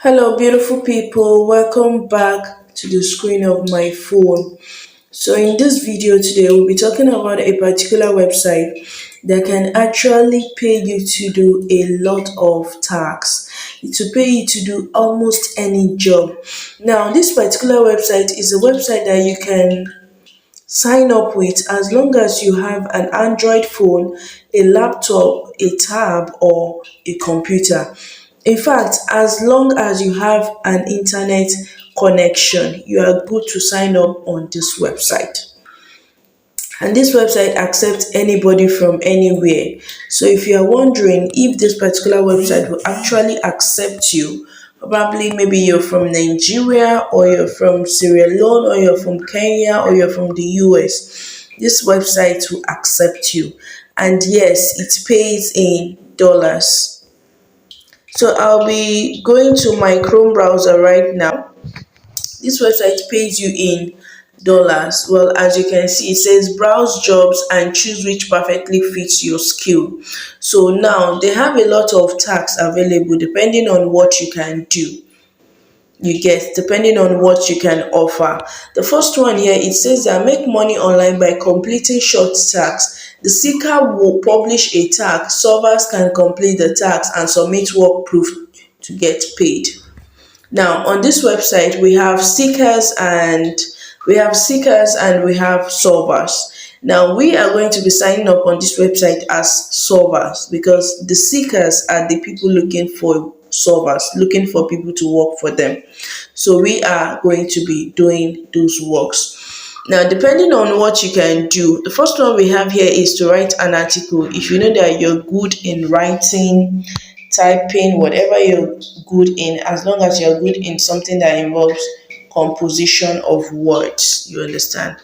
Hello, beautiful people. Welcome back to the screen of my phone. So, in this video today, we'll be talking about a particular website that can actually pay you to do a lot of tasks. It will pay you to do almost any job. Now, this particular website is a website that you can sign up with as long as you have an Android phone, a laptop, a tab, or a computer. In fact, as long as you have an internet connection, you are good to sign up on this website. And this website accepts anybody from anywhere. So if you are wondering if this particular website will actually accept you, probably maybe you're from Nigeria, or you're from Sierra Leone, or you're from Kenya, or you're from the US, this website will accept you. And yes, it pays in dollars. So I'll be going to my Chrome browser right now. This website pays you in dollars. Well, as you can see, it says browse jobs and choose which perfectly fits your skill. So now they have a lot of tasks available depending on what you can do. You get, depending on what you can offer. The first one here, it says that make money online by completing short tasks. The seeker will publish a task. Solvers can complete the task and submit work proof to get paid. Now, on this website, we have solvers. Now, we are going to be signing up on this website as solvers because the seekers are the people looking for solvers, looking for people to work for them. So we are going to be doing those works. Now, depending on what you can do, the first one we have here is to write an article. If you know that you're good in writing, typing, whatever you're good in, as long as you're good in something that involves composition of words, you understand,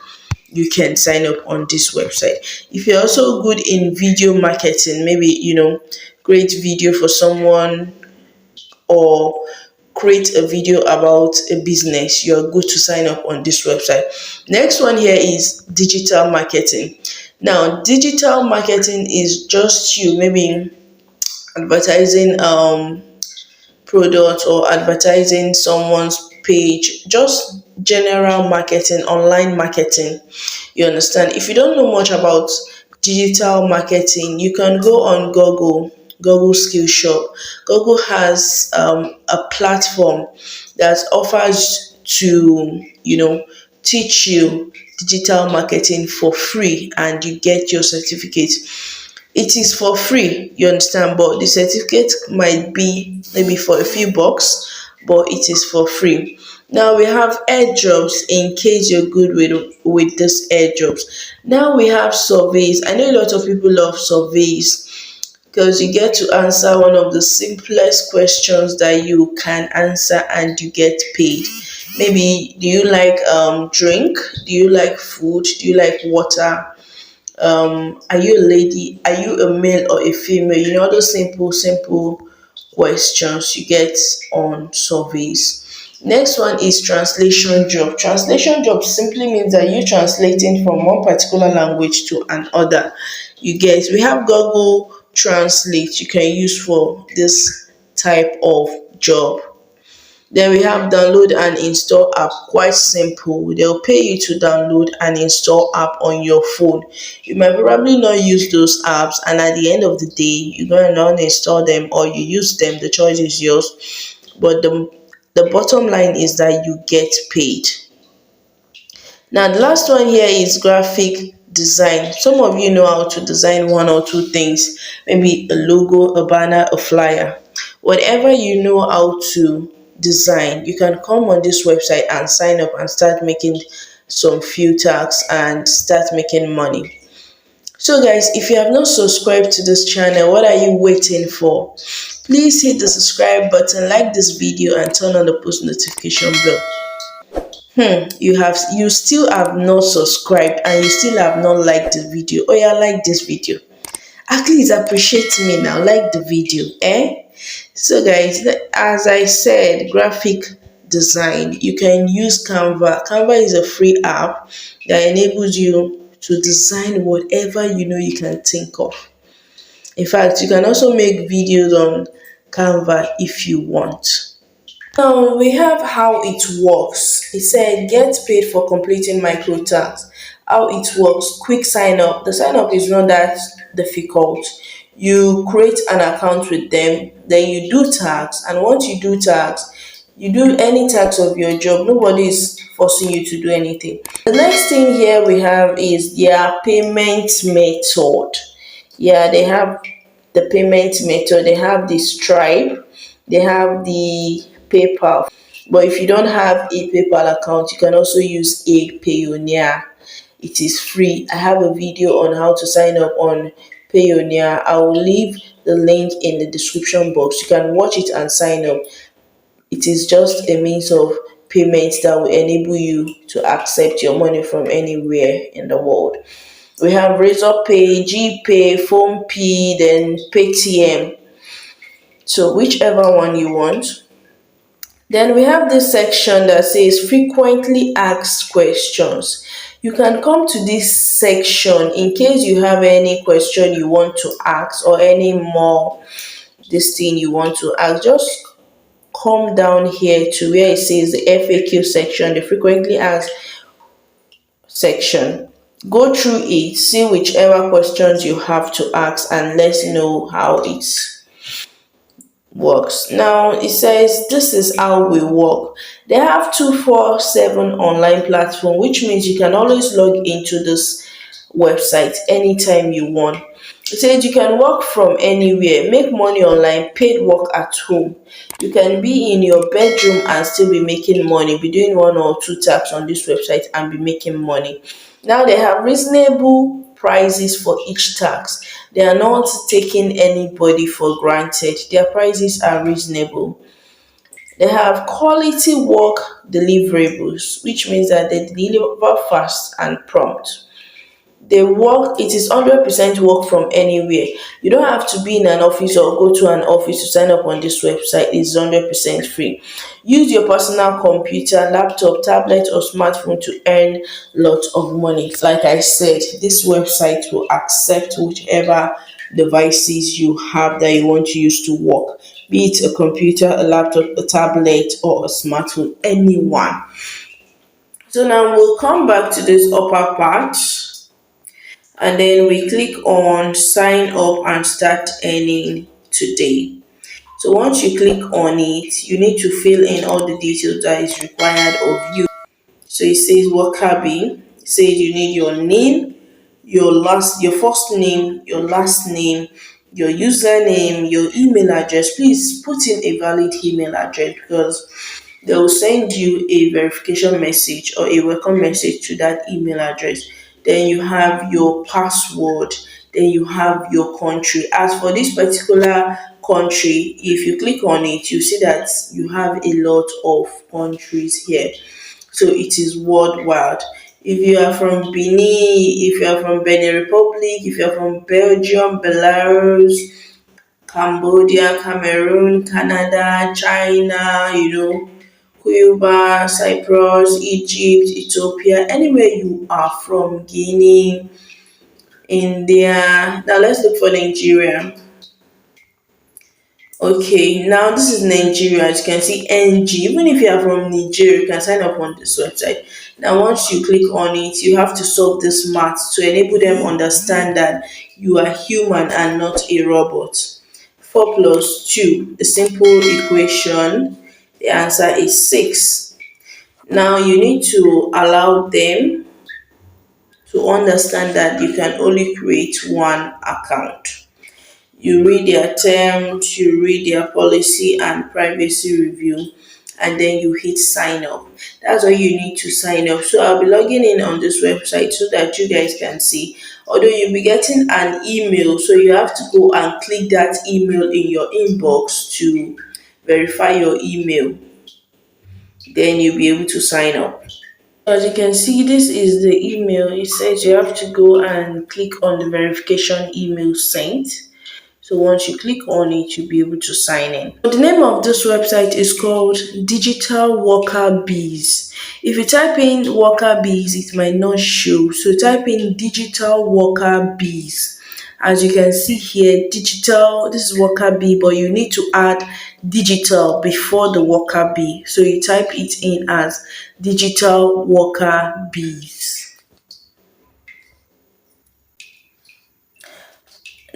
you can sign up on this website. If you're also good in video marketing, maybe create video for someone or create a video about a business, you're good to sign up on this website. Next one here is digital marketing. Now, digital marketing is just you maybe advertising product or advertising someone's page, just general marketing, online marketing. You understand? If you don't know much about digital marketing, you can go on Google Skill Shop. Google has a platform that offers to teach you digital marketing for free, and you get your certificate. It is for free, you understand, but the certificate might be maybe for a few bucks, but it is for free. Now we have airdrops in case you're good with this airdrops. Now we have surveys. I know a lot of people love surveys because you get to answer one of the simplest questions that you can answer and you get paid. Maybe, do you like drink? Do you like food? Do you like water? Are you a lady? Are you a male or a female? Those simple questions you get on surveys. Next one is translation job. Translation job simply means that you translating from one particular language to another. We have Google Translate you can use for this type of job. Then we have download and install app. Quite simple. They'll pay you to download and install app on your phone. You might probably not use those apps, and at the end of the day, you're going to uninstall them or you use them. The choice is yours. But the bottom line is that you get paid. Now, the last one here is graphic design. Some of you know how to design one or two things, maybe a logo, a banner, a flyer. Whatever you know how to design, you can come on this website and sign up and start making some few tasks and start making money. So guys, if you have not subscribed to this channel, what are you waiting for? Please hit the subscribe button, like this video, and turn on the post notification bell. You still have not subscribed and you still have not liked the video. Oh yeah, like this video. At least appreciate me now, like the video, So guys, as I said, graphic design, you can use Canva. Canva is a free app that enables you to design whatever you can think of. In fact, you can also make videos on Canva if you want. Now we have how it works. It said get paid for completing micro tasks. How it works, quick sign up. The sign up is not that difficult. You create an account with them, then you do tags, and once you do tags, you do any tax of your job. Nobody is forcing you to do anything. The next thing here we have is their payment method. Yeah, they have the payment method. They have the Stripe, they have the PayPal. But if you don't have a PayPal account, you can also use a Payoneer. It is free. I have a video on how to sign up on Payoneer. I will leave the link in the description box. You can watch it and sign up. It is just a means of payment that will enable you to accept your money from anywhere in the world. We have Razorpay, GPay, PhonePe, then Paytm. So whichever one you want. Then we have this section that says frequently asked questions. You can come to this section in case you have any question you want to ask or any more this thing you want to ask. Just come down here to where it says the FAQ section, the frequently asked section. Go through it, see whichever questions you have to ask, and let's know how it works. Now it says this is how we work. They have 247 online platform, which means you can always log into this website anytime you want. It says you can work from anywhere, make money online, paid work at home. You can be in your bedroom and still be making money, be doing one or two tasks on this website and be making money. Now they have reasonable prices for each tax. They are not taking anybody for granted. Their prices are reasonable. They have quality work deliverables, which means that they deliver fast and prompt. They work, it is 100% work from anywhere. You don't have to be in an office or go to an office to sign up on this website. It's 100% free. Use your personal computer, laptop, tablet, or smartphone to earn lots of money. Like I said, this website will accept whichever devices you have that you want to use to work, be it a computer, a laptop, a tablet, or a smartphone, anyone. So now we'll come back to this upper part, and then we click on sign up and start earning today. So once you click on it, you need to fill in all the details that is required of you. So it says worker B. It says you need your name, your first name, your last name, your username, your email address. Please put in a valid email address because they will send you a verification message or a welcome message to that email address. Then you have your password, then you have your country. As for this particular country, if you click on it, you see that you have a lot of countries here. So it is worldwide. If you are from Benin, if you are from Benin Republic, if you are from Belgium, Belarus, Cambodia, Cameroon, Canada, China, Cuba, Cyprus, Egypt, Ethiopia, anywhere you are from, Guinea, India. Now let's look for Nigeria. Okay, now this is Nigeria. As you can see, NG. Even if you are from Nigeria, you can sign up on this website. Now, once you click on it, you have to solve this math to enable them understand that you are human and not a robot. 4 plus 2, the simple equation, the answer is 6. Now, you need to allow them to understand that you can only create one account. You read their terms, you read their policy and privacy review, and then you hit sign up. That's why you need to sign up. So I'll be logging in on this website so that you guys can see. Although you'll be getting an email, so you have to go and click that email in your inbox to verify your email. Then you'll be able to sign up. As you can see, this is the email. It says you have to go and click on the verification email sent. So once you click on it, you'll be able to sign in. The name of this website is called Digital Worker Bees. If you type in Worker Bees, it might not show. So type in Digital Worker Bees As you can see here, digital, this is worker B, but you need to add digital before the worker B. So you type it in as digital worker Bs.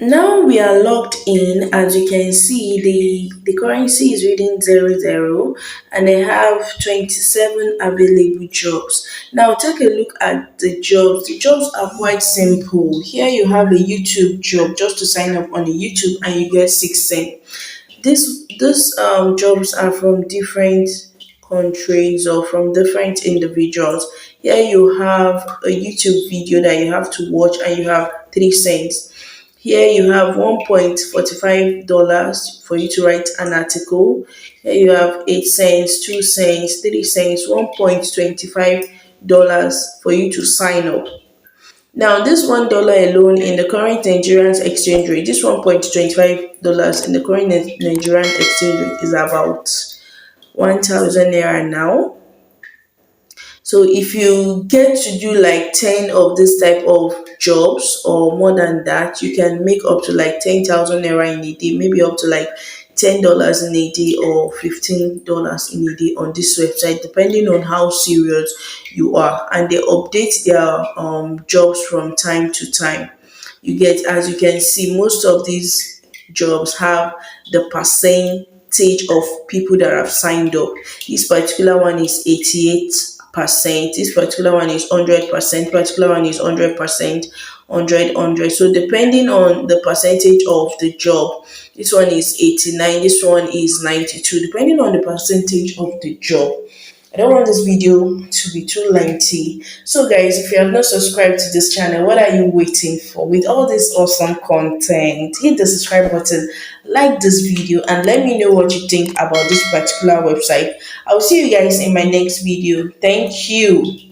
Now we are logged in. As you can see, the currency is reading 00, and I have 27 available jobs. Now take a look at the jobs. The jobs are quite simple. Here you have a YouTube job, just to sign up on the YouTube and you get 6 cents. These jobs are from different countries or from different individuals. Here you have a YouTube video that you have to watch and you have 3 cents. Here you have $1.45 for you to write an article. Here you have 8 cents, 2 cents, 3 cents, $1.25 for you to sign up. Now, this $1 alone in the current Nigerian exchange rate, this $1.25 in the current Nigerian exchange rate is about 1,000 naira now. So if you get to do like 10 of this type of jobs or more than that, you can make up to like 10,000 naira in a day, maybe up to like $10 in a day or $15 in a day on this website, depending on how serious you are. And they update their jobs from time to time. You get, as you can see, most of these jobs have the percentage of people that have signed up. This particular one is 88%. This particular one is 100%. Particular one is 100%. 100. So depending on the percentage of the job, this one is 89. This one is 92. Depending on the percentage of the job. I don't want this video to be too lengthy. So guys, if you have not subscribed to this channel, what are you waiting for? With all this awesome content, hit the subscribe button, like this video, and let me know what you think about this particular website. I'll see you guys in my next video. Thank you.